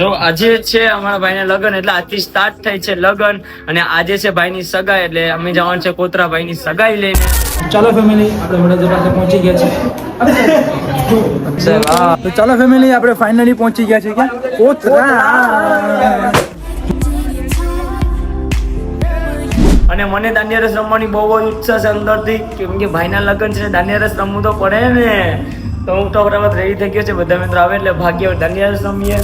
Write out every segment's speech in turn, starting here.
જો આજે છે અમારા ભાઈના લગન, એટલે આજથી સ્ટાર્ટ થાય છે લગન, અને આજે છે ભાઈની સગાઈ, એટલે અમે જવાનું છે કોતરા ભાઈની સગાઈ લઈને. ચાલો ફેમિલી, આપણે વડોદરા પાસે પહોંચી ગયા છે. તો ચાલો ફેમિલી, આપણે ફાઇનલી પહોંચી ગયા છે ક્યાં? કોતરા. અને મને દાંડિયા રસ રમવાની બહુ જ ઉત્સાહ છે અંદરથી, કેમ કે ભાઈના લગન છે, દાંડિયા રસ રમવું તો પડે ને. તો હું તો બરાબર રેડી થઈ ગયો છે, બધા મિત્રો આવે એટલે ભાગ્ય દાંડિયા રસ રમીએ.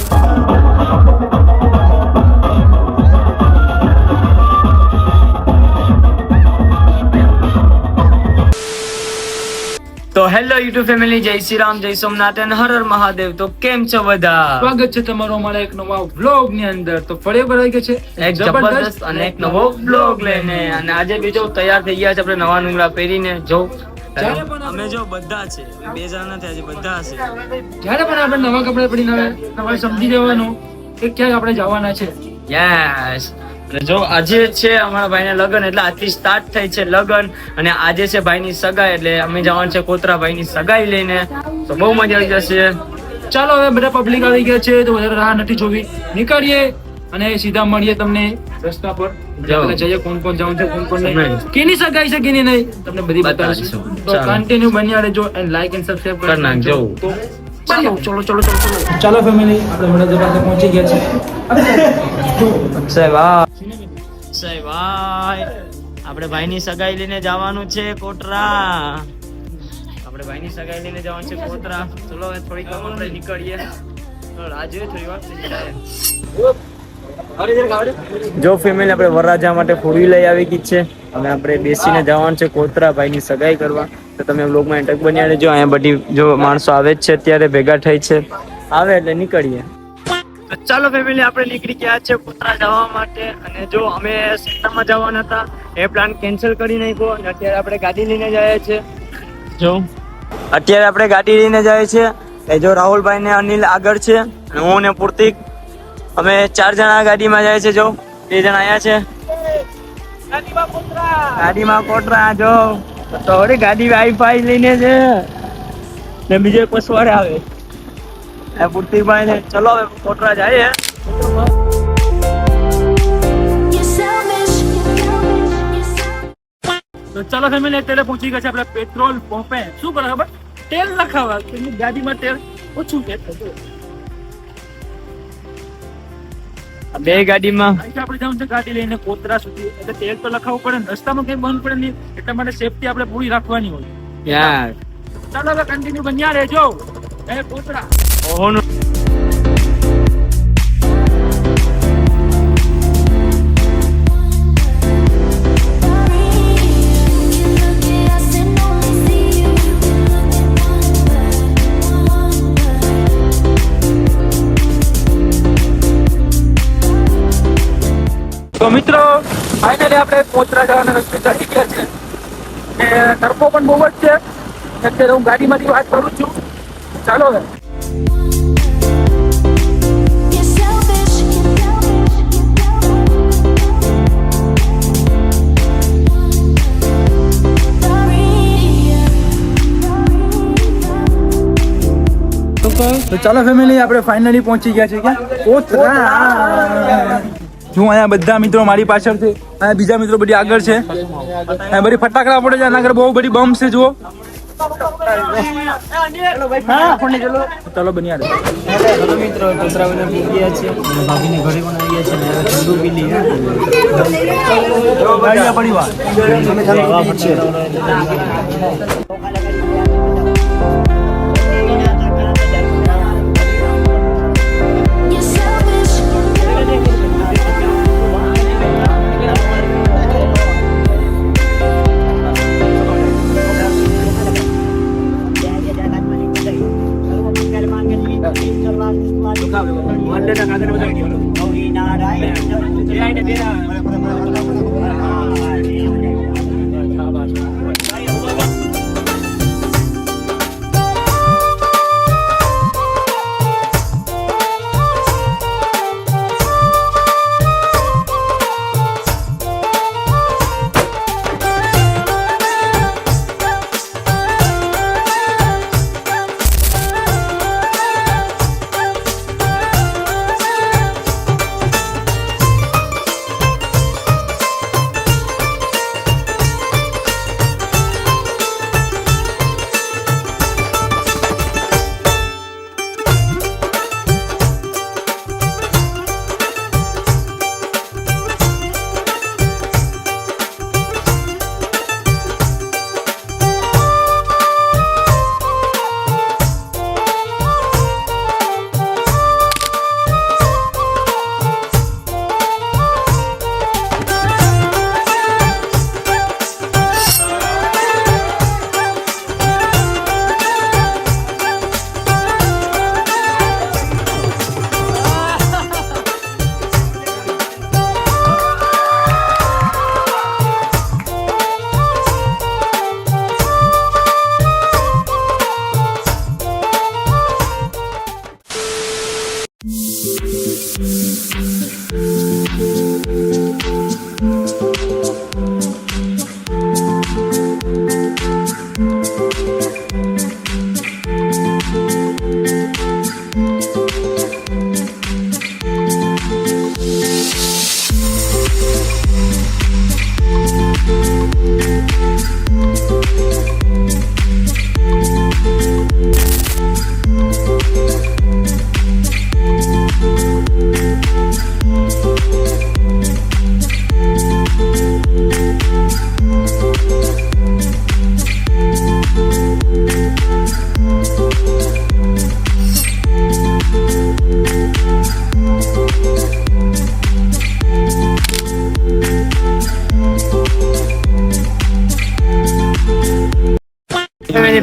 તો હેલો યુટ્યુબ ફેમિલી, જય શ્રી રામ, જય સોમનાથ અને હર હર મહાદેવ. તો કેમ છો બધા? સ્વાગત છે તમારો અમારા એક નવા વ્લોગ ની અંદર. તો ફળે ભરાઈ ગયો છે એક જબરદસ્ત અને એક નવો બ્લોગ લઈને, અને આજે બીજો તૈયાર થઈ ગયા છે આપણે નવા નુંગરા પહેરીને. જો અમે જો બધા છે, બે જણા નથી, આજે બધા છે. જ્યારે પણ આપણે નવા કપડા પડીને આવે તમારે સમજી જવાનું કે ક્યાંક આપણે જવાના છે. યસ. અને જો આજે છે અમારા ભાઈના લગન, એટલે આજથી સ્ટાર્ટ થઈ છે લગન, અને આજે છે ભાઈની સગાઈ, એટલે અમે જવાનું છે કોતરા ભાઈની સગાઈ લઈને. તો બહુ મજા આવી જશે. ચાલો હવે બધા પબ્લિક આવી ગયા છે, તો વધારે રાહ નથી જોવી, નીકળીએ અને સીધા મળીએ તમને રસ્તા પર. જઈએ કોણ કોણ જવાનું છે, કોણ કોણ નહીં, કેની સગાઈ છે કેની નહીં, તમને બધી બતાવીશું. તો કન્ટિન્યુ બન્યા રહેજો અને લાઈક એન્ડ સબસ્ક્રાઇબ કરી નાખજો. તો ચલો ચલો ચલો ચલો. ચાલો ફેમિલી, આપણે વડોદરા પાસે પહોંચી ગયા છે. આપણે ભાઈની સગાઈ લઈને જવાનું છે કોટરા. આપણે ભાઈની સગાઈ લઈને જવાનું છે કોટરા. ચલો હવે થોડીક આપણે નીકળીએ. રાજુ થોડી વાત જો ફેમિલી, આપણે વરરાજા માટે ફોડી લઈ આવી ગઈ છે, અને આપણે બેસીને જવાનું છે કોતરા ભાઈની સગાઈ કરવા. તો તમે વ્લોગમાં એન્ટર બન્યા રહેજો. અહીંયા બધી જો માણસો આવે જ છે, અત્યારે ભેગા થઈ છે, આવે એટલે નીકળીએ. ચાલો ફેમિલી, આપણે નીકળી ગયા છે કોતરા જવા માટે. અને જો અમે સેન્ટરમાં જવાના હતા, એ પ્લાન કેન્સલ કરી નાખ્યો, અને અત્યારે આપણે ગાડી લઈને જઈએ છીએ. જો અત્યારે આપણે ગાડી લઈને જઈએ છીએ. એ જો રાહુલભાઈ ને અનિલ આગળ છે, અને હું ને પૂર્તિક, અમે 4 જણા ગાડીમાં જાય છે. જો 2 જણા આયા છે ગાડીમાં કોટરા. જો તો હવે ગાડી વાઈફાઈ લઈને છે ને બીજો પસવાડે આવે પૂર્તિકભાઈ ને. ચલો હવે કોટરા જઈએ. તો ચાલો ફેમિલી, અત્યારે પહોંચી ગયા છે આપણે પેટ્રોલ પંપે. શું કરે ખબર? તેલ નખાવા. ગાડીમાં તેલ ઓછું છે. બે ગાડીમાં આપણે જવાનું છે ગાડી લઈને કોતરા સુધી, એટલે તેલ તો લખાવવું પડે ને, રસ્તામાં કઈ બંધ પડે નહીં, એટલા માટે સેફટી આપણે પૂરી રાખવાની હોય યાર. ચાલો હવે કન્ટિન્યુ બન્યા રહેજો. એ કોતરા ઓહોનું તો મિત્રો, ફાઇનલી આપણે કોતરા જવાના રસ્તે ચડી ગયા છે. અને તડકો પણ બહુ જ છે. અત્યારે હું ગાડીમાંથી વાત કરું છું. ચાલો હવે. તો ચાલો ફેમિલી, આપણે ફાઇનલી પહોંચી ગયા છે ક્યાં? કોતરા. હું અહીંયા બધા મિત્રો મારી પાછળ છે, અહીંયા બીજા મિત્રો બધી આગળ છે. અહીંયા બધી ફટાકડા પડે છે, આના આગળ બહુ બધી બમ્બ છે. જુઓ. ચાલો બન્યા રહે. હેલો મિત્રો, કોતરા બને પી ગયા છે, ભાભીને ઘરે પણ આવી ગયા છે, ને ઠંડુ પી લીધું.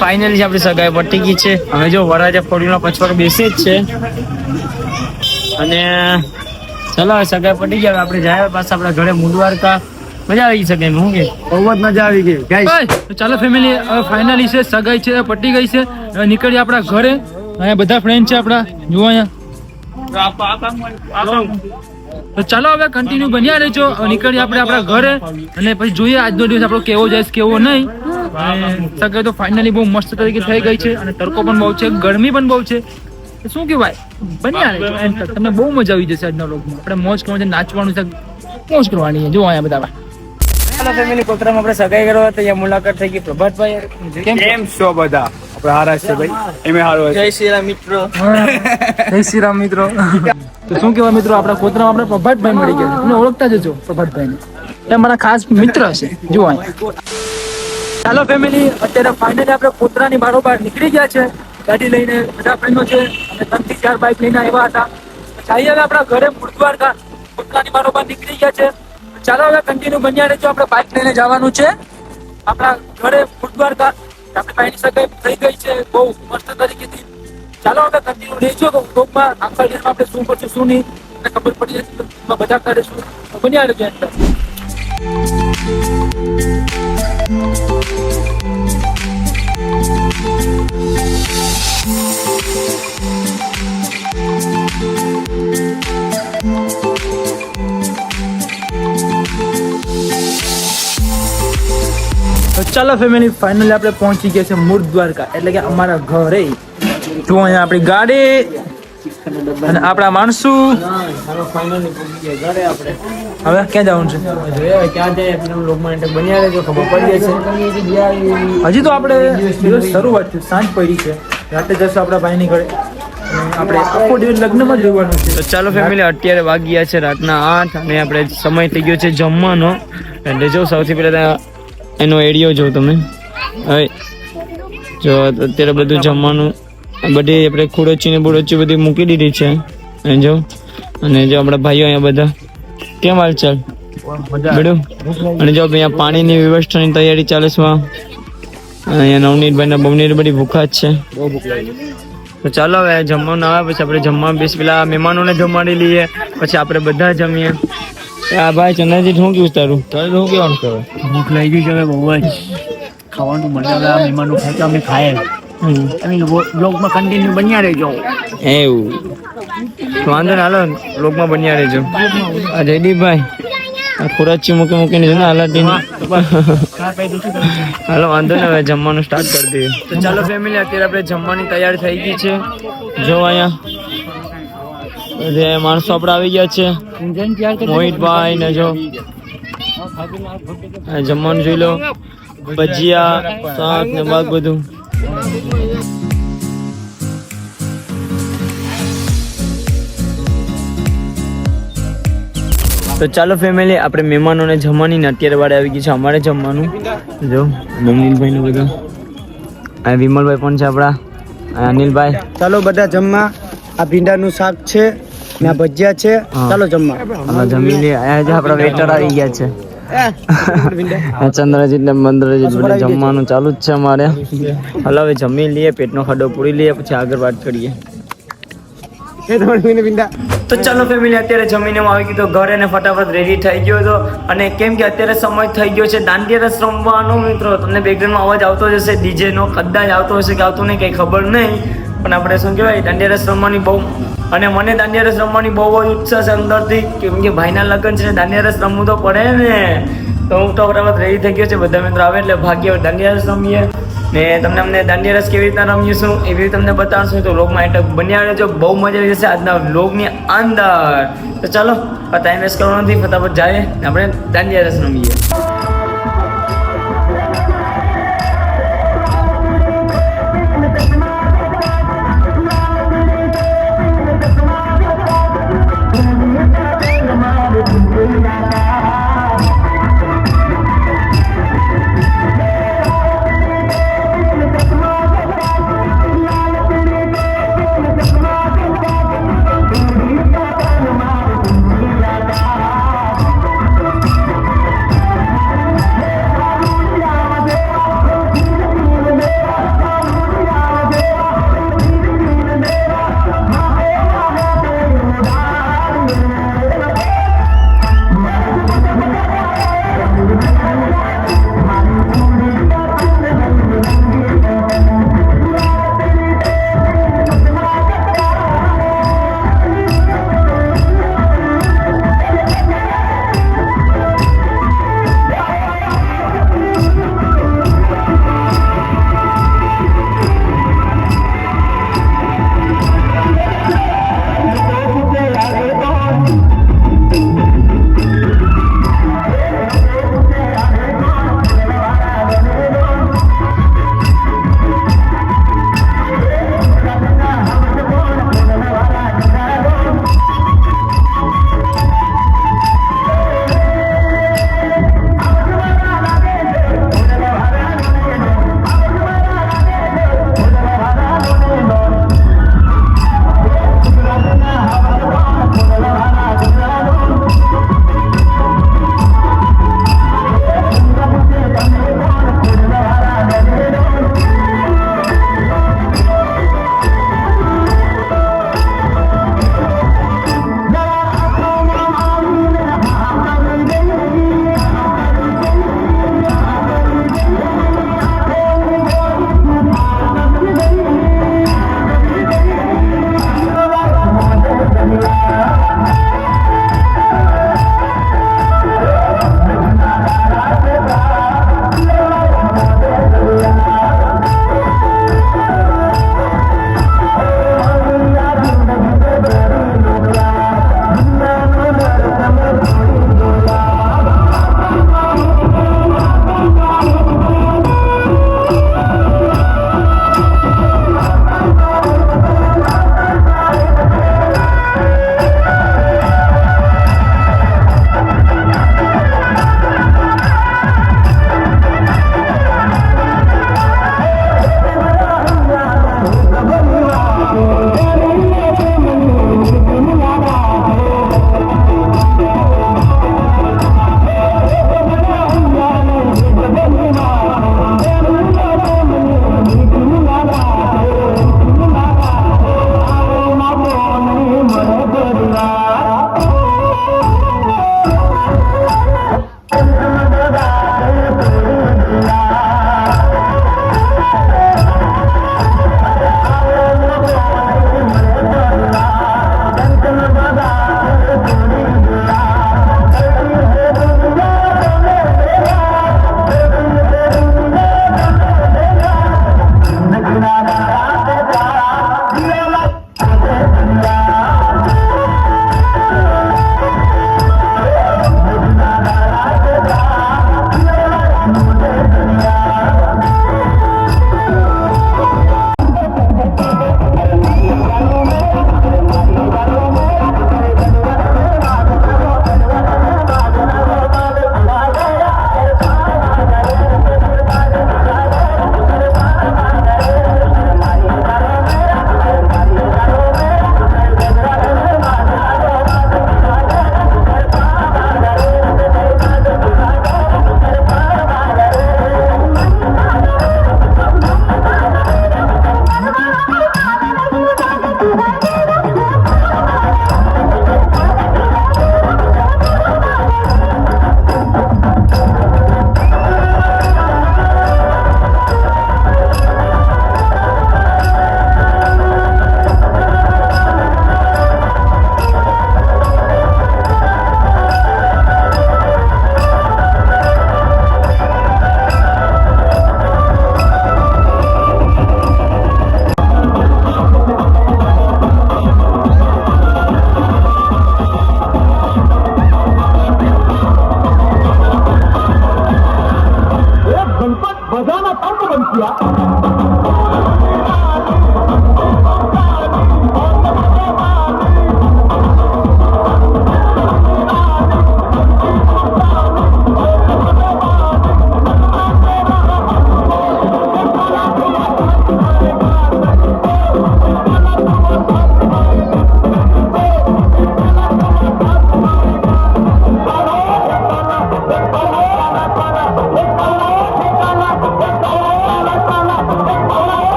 ફાઇનલી આપણી સગાઈ પટી ગઈ છે. હવે જો વરાજા ફોડીનો પછવાડ બેસે જ છે અને ચલો હવે સગાઈ પટી ગયા. આપણે જાય પાછા આપણા ઘરે મુંડવારકા. મજા આવી શકે હું કે બહુ જ મજા આવી ગઈ ગાઈસ. તો ચાલો ફેમિલી, હવે ફાઇનલી છે સગાઈ છે પટી ગઈ છે. હવે નીકળીએ આપણા ઘરે. અહીંયા બધા ફ્રેન્ડ છે આપણા, જુઓ અહીંયા. તો ચાલો હવે કન્ટિન્યુ બન્યા રહેજો. હવે નીકળીએ આપણે આપણા ઘરે અને પછી જોઈએ આજનો દિવસ આપણો કેવો જાય કેવો નહીં. અને સગાઈ તો ફાઇનલી બહુ મસ્ત તરીકે થઈ ગઈ છે અને તડકો પણ બહુ છે, ગરમી પણ બહુ છે. તો શું કહેવાય, બન્યા રહેજો. એન્ડ તક તમને બહુ મજા આવી જશે આજના વ્લોગમાં. આપણે મોજ કરવાની છે, નાચવાનું છે, મોજ કરવાની છે. જો અહીંયા બધા ચાલો ફેમિલી, કોતરામાં આપણે સગાઈ કરવા તો અહીંયા મુલાકાત થઈ ગઈ. પ્રભાતભાઈ કેમ છો બધા? આપણે હારા છે ભાઈ, એમે હારો છે. જય શ્રી રામ મિત્રો. જય શ્રી રામ મિત્રો. તો શું કહેવાય મિત્રો, આપણા કોતરામાં આપણે પ્રભાતભાઈ મળી ગયા. તમે ઓળખતા જજો પ્રભાતભાઈને, એ મારા ખાસ મિત્ર છે. જો અહીંયા. ચાલો ફેમિલી, અત્યારે ફાઇનલી આપણે કોતરાની બારોબાર નીકળી ગયા છે ગાડી લઈને. બધા ફ્રેન્ડો છે અને 3 થી 4 બાઇક લઈને આવ્યા હતા. જઈએ હવે આપણા ઘરે મુર્દવારકા. કોતરાની બારોબાર નીકળી ગયા છે. ચાલો હવે કન્ટિન્યુ બન્યા રહેજો. આપણે બાઇક લઈને જવાનું છે આપણા ઘરે મુર્દવારકા. આપણી ભાઈની સગાઈ થઈ ગઈ છે બહુ મસ્ત તરીકેથી. ચાલો હવે કન્ટિન્યુ રહેજો. વ્લોગમાં આખા દિવસમાં આપણે શું કરશું શું નહીં ખબર પડી જશે. બધા કરીશું. બન્યા રહેજો. ચાલો ફેમિલી, ફાઇનલી આપણે પહોંચી ગયા છે મુર્દવારકા, એટલે કે અમારા ઘરે. જો અહીંયા આપણી ગાડી અને આપણા માણસો. હવે ક્યાં જવાનું છે? ક્યાં જાય લોકમાં બન્યા રહેજો, ખબર પડી જશે. હજી તો આપણે દિવસ શરૂઆત છે, સાંજ પડી છે. રાતે જશું આપણા ભાઈની ઘરે. આપણે આખો દિવસ લગ્નમાં જ રહેવાનું છે. તો ચાલો ફેમિલી, અત્યારે વાગ્યા છે રાતના 8 અને આપણે સમય થઈ ગયો છે જમવાનો. એટલે જો સૌથી પહેલા એનો એરિયો જો તમે. હવે જો અત્યારે બધું જમવાનું બધી આપણે ખુડોચી ને બુડોચી બધી મૂકી દીધી છે. અને જો આપણા ભાઈઓ અહીંયા બધા કેમ હાલચાલ બધું. અને જો અહીંયા પાણીની વ્યવસ્થાની તૈયારી ચાલે છે. અહીંયા નવનીતભાઈ ને બવનીત બધી ભૂખા જ છે. તો ચાલો હવે જમવાનું આવે પછી આપણે જમવા બેસી પેલા મહેમાનોને જમાડી લઈએ, પછી આપણે બધા જમીએ. આ ભાઈ ચંદ્રજીત, શું કેવું તારું? તારે શું કેવાનું કરે? ભૂખ લાગી છે બહુ જ. ખાવાનું મળે હવે, આ મહેમાનનું ખાતા અમે ખાય. તમે બ્લોગમાં કન્ટિન્યુ બન્યા રહેજો. એવું વાંધો ને, હાલો બ્લોગમાં બન્યા રહેજો. આ જયદીપભાઈ આ ખોરાચી મૂકીને છે ને હાલાટીને. હાલો વાંધો ને, હવે જમવાનું સ્ટાર્ટ કરી દઈએ. તો ચાલો ફેમિલી, અત્યારે આપણે જમવાની તૈયારી થઈ ગઈ છે. જો અહીંયા માણસો આપણે આવી ગયા છે. મોહિતભાઈ ને જો જમવાનું જોઈ લો, ભજીયા, શાક ને બાક બધું. તો ચાલો ફેમિલી, આપણે મહેમાનોને જમવાની ને અત્યારે વાડે આવી ગઈ છે અમારે જમવાનું. જો નવનીલભાઈ ને બધું, આ વિમલભાઈ પણ છે આપણા, અનિલભાઈ. ચાલો બધા જમવા. આ ભીંડાનું શાક છે ને આ ભજીયા છે. ચાલો જમવા. જમી લે. આપણા વેટર આવી ગયા છે. ચંદ્રજીત ને મંદ્રજીત બધું જમવાનું ચાલુ જ છે અમારે. હાલો હવે જમી લઈએ, પેટનો ખાડો પૂરી લઈએ, પછી આગળ વાત કરીએ. તો ચાલો ફેમિલી, અત્યારે જમીને હું આવી ગયો ઘરે ને ફટાફટ રેડી થઈ ગયો હતો. અને કેમ કે અત્યારે સમય થઈ ગયો છે દાંડિયા રસ રમવાનો. મિત્રો તમને બેકગ્રાઉન્ડમાં અવાજ આવતો જશે ડીજે નો, કદાચ આવતો હશે કે આવતો નહીં, કઈ ખબર નહીં. પણ આપણે શું કહેવાય દાંડિયા રસ રમવાની બહુ, અને મને દાંડિયા રસ રમવાની બહુ જ ઉત્સાહ છે અંદરથી, કેમ કે ભાઈના લગ્ન છે, દાંડિયા રસ રમવું તો પડે ને. તો હું તો બરાબર રેડી થઈ ગયો છે, બધા મિત્રો આવે એટલે ભાગ્ય દાંડિયા રસ રમીએ ને તમને અમને દાંડિયા રસ કેવી રીતના રમીશું એવી રીતે તમને બતાવશું. તો વ્લોગમાં એન્ડ બન્યા રહેજો, બહુ મજા આવી જશે આજના વ્લોગની અંદર. તો ચાલો ટાઈમ વેસ્ટ કરવાનો નથી, ફટાફટ જાય આપણે દાંડિયા રસ રમીએ.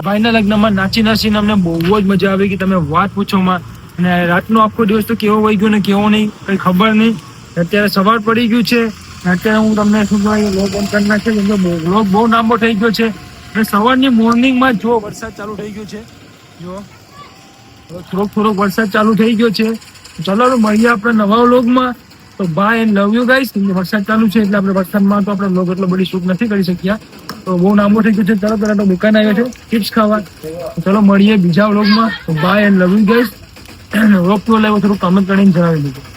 ભાઈના લગ્નમાં નાચી નાચીને અમને બહુ જ મજા આવી કે તમે વાત પૂછોમાં. અને રાતનો આખો દિવસ તો કેવો વહી ગયો ને કેવો નહીં કઈ ખબર નહીં. અત્યારે સવાર પડી ગયું છે. અત્યારે હું તમને શું કહેવાય લોગ ઓન કરી નાખે લોગ બહુ લાંબો થઈ ગયો છે. અને સવારની મોર્નિંગમાં જો વરસાદ ચાલુ થઈ ગયો છે. જો થોડોક વરસાદ ચાલુ થઈ ગયો છે. ચલો મળીએ આપણે નવા વ્લોગમાં. તો bye and love you guys. વરસાદ ચાલુ છે એટલે આપણે વરસાદમાં તો આપણે વ્લોગ એટલો બધી શૂટ નથી કરી શક્યા. તો બહુ લાંબો થઈ ગયો છે. તરત તો દુકાન આવ્યો છે ચિપ્સ ખાવા. ચલો મળીએ બીજા વ્લોગમાં. તો bye and love you guys. Vlog કેવો લાગ્યો થોડું કમેન્ટ કરીને જણાવી દીધું.